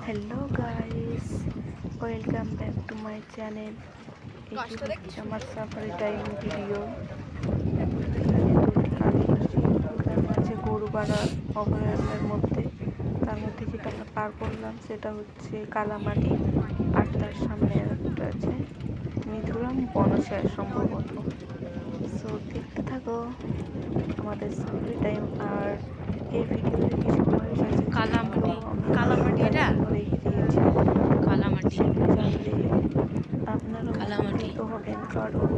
Hello guys, welcome back to my channel. এটি হচ্ছে আমার সাফারি টাইম ভিডিও। আছে গরুপাড়া অভয়ারণ্যের মধ্যে, তার মধ্যে যেটা আমরা পার করলাম সেটা হচ্ছে কালামাটি, আর তার সামনে একটা আছে মিথুরাম বনসাই সম্ভবত। সো দেখতে থাকো আমাদের সাফারি টাইম। আর এই ভিডিওতে কিছু ময়ূর আছে কালামাটি এটা কালামাটি আপনারা কালামাটি উপকৃত হবেন, কারণ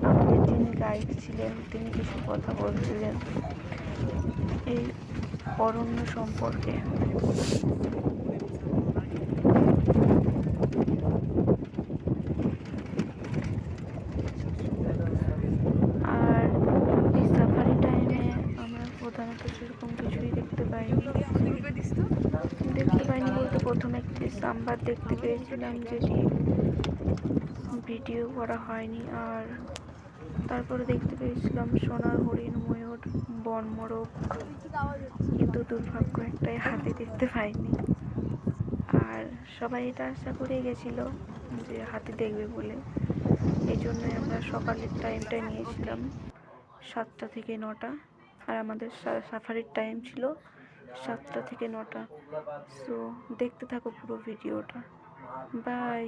আমাদের যিনি গাইড ছিলেন তিনি কিছু কথা বলছিলেন এই অরণ্য সম্পর্কে। আর এই সাফারি টাইমে আমরা প্রধানত সেরকম কিছুই দেখতে পাইনি বলতে প্রথমে একটি সাম্বার দেখতে পেয়েছিলাম, যেটি ভিডিও করা হয়নি। আর তারপরে দেখতে পেয়েছিলাম সোনার হরিণ, ময়ূর, বনমোরগ, কিন্তু দুর্ভাগ্য একটাই হাতি দেখতে পাইনি। আর সবাই এটা আশা করে গেছিল যে হাতি দেখবে বলে, এই জন্যই আমরা সকালের টাইমটা নিয়েছিলাম 7টা থেকে 9টা, আর আমাদের সাফারির টাইম ছিল 7টা থেকে 9টা। সো দেখতে থাকো পুরো ভিডিওটা। বাই।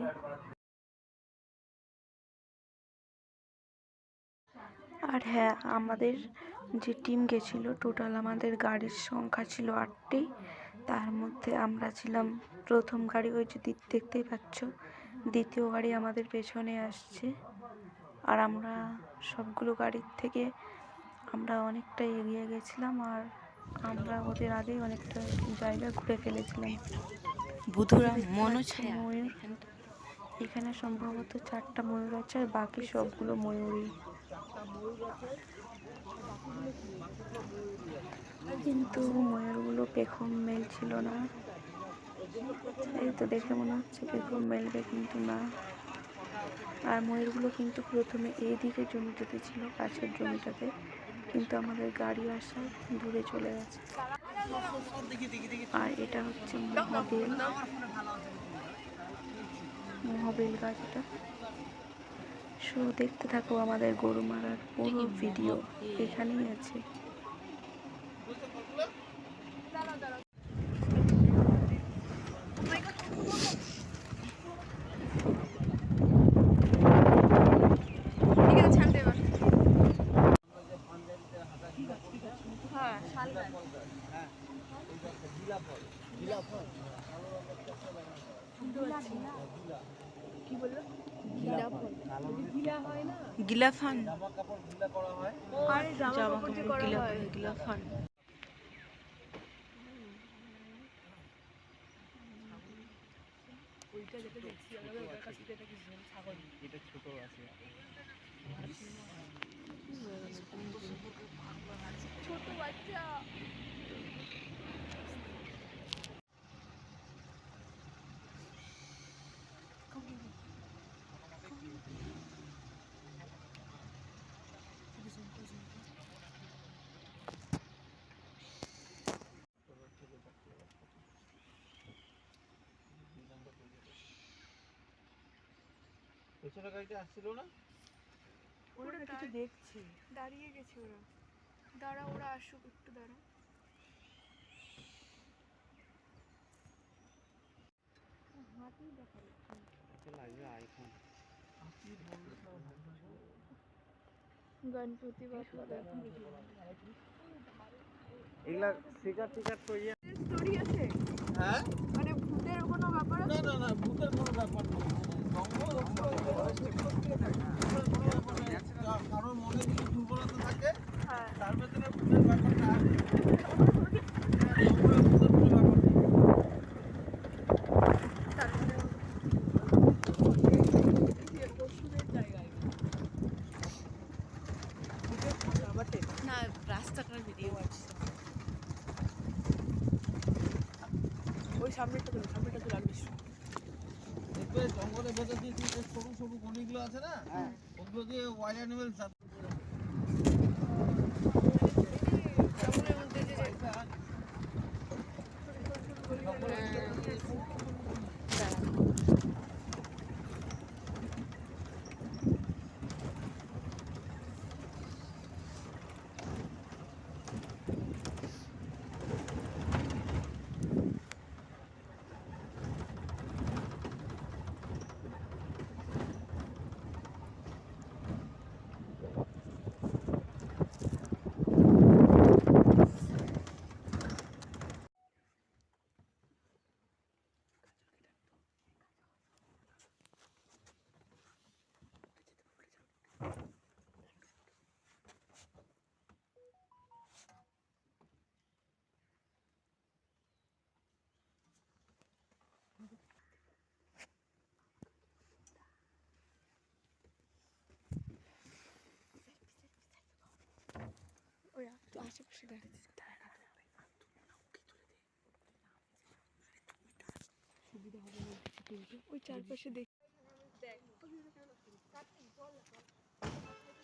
আর হ্যাঁ, আমাদের যে টিম গেছিলো, টোটাল আমাদের গাড়ির সংখ্যা ছিল 8টি। তার মধ্যে আমরা ছিলাম প্রথম গাড়ি, ওই যে দেখতেই পাচ্ছ। দ্বিতীয় গাড়ি আমাদের পেছনে আসছে, আর আমরা সবগুলো গাড়ির থেকে আমরা অনেকটা এগিয়ে গেছিলাম, আর আমরা ওদের আগেই অনেকটা জায়গা ঘুরে ফেলেছিলাম। ময়ূর এখানে সম্ভবত 4টা ময়ূর আছে, আর বাকি সবগুলো ময়ূরই। কিন্তু ময়ূরগুলো পেখম মেলছিল না। এই তো দেখে মনে হচ্ছে পেখম মেলবে, কিন্তু না। আর ময়ূরগুলো কিন্তু প্রথমে এই দিকের জমিটাতে ছিল, কাছের জমিটাতে, কিন্তু আমাদের গাড়ি আসা দূরে চলে গেছে। আর এটা হচ্ছে মহাবেল গাছ। এটা শো দেখতে থাকো আমাদের গরু মারার পুরো ভিডিও এখানেই আছে। গিলাফান, জামা কাপড় গিলাফান। এটা ছোট আছে, ছোট বাচ্চা। পেছনে গাড়িটা আসছিল না, ওরা কিছু দেখছি, দাঁড়িয়ে গেছে ওরা। দাঁড়া, ওরা আসুক, একটু দাঁড়া। হাতি দেখা যাচ্ছে, আইফোন গণপতি বাপ্পা এগুলা শিকার টিকার তৈরি স্টোরি আছে। হ্যাঁ, মানে ভূতের কোনো ব্যাপার আছে? না না, ভূতের কোনো ব্যাপার নেই। কারোর মনে যদি দুর্বলতা থাকে, হ্যাঁ, তার ভেতরে ভূতের ব্যাপারটা আছে। না, রাস্তাটার ভিডিও আছে। ওই সামনেটা তুলে আনবিস। দেখবে জঙ্গলের ভেতর দিয়ে যে সরু সরু গলিগুলো আছে না, ওগুলো দিয়ে ওয়াইল্ড অ্যানিমেলস আছে। জঙ্গলের মধ্যে যে ওই চারপাশে দেখ।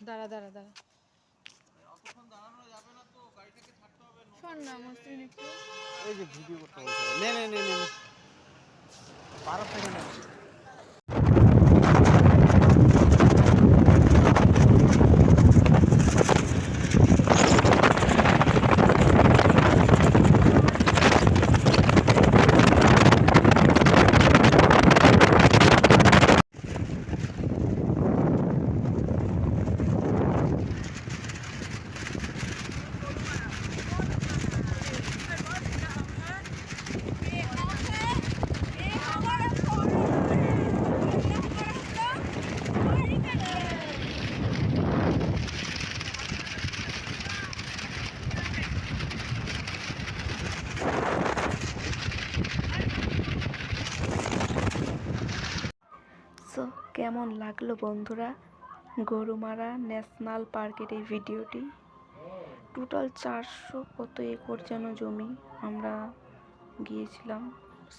দাঁড়া দাঁড়া দাঁড়া অতক্ষণ দাঁড়ানো যাবে না তো, গাড়িটাকে ছাড়তে হবে। শোন না মসৃণ একটু। এই যে ভিডিও করতে বলছে, নে নে নে নে 12 সেকেন্ড আছে। সো কেমন লাগলো বন্ধুরা গরুমারা ন্যাশনাল পার্কের এই ভিডিওটি? টোটাল 400 কত একর যেন জমি আমরা গিয়েছিলাম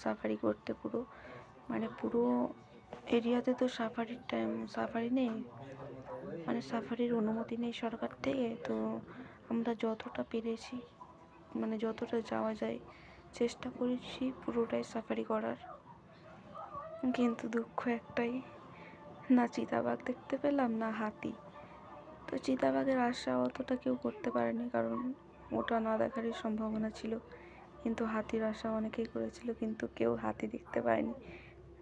সাফারি করতে। পুরো এরিয়াতে তো সাফারি নেই, মানে সাফারির অনুমতি নেই সরকার থেকে। তো আমরা যতটা পেরেছি, মানে যতটা যাওয়া যায় চেষ্টা করেছি পুরোটাই সাফারি করার। কিন্তু দুঃখ একটাই, না চিতাবাঘ দেখতে পেলাম না হাতি। তো চিতাবাঘের আশা অতটা কেউ করতে পারেনি, কারণ ওটা না দেখারই সম্ভাবনা ছিল। কিন্তু হাতির আশা অনেকেই করেছিল, কিন্তু কেউ হাতি দেখতে পায়নি।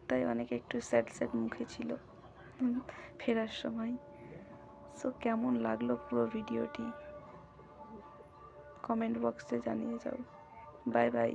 তাই অনেকে একটু স্যাড মুখে ছিল ফেরার সময়। সো কেমন লাগলো পুরো ভিডিওটি কমেন্ট বক্সে জানিয়ে যাও। Bye bye.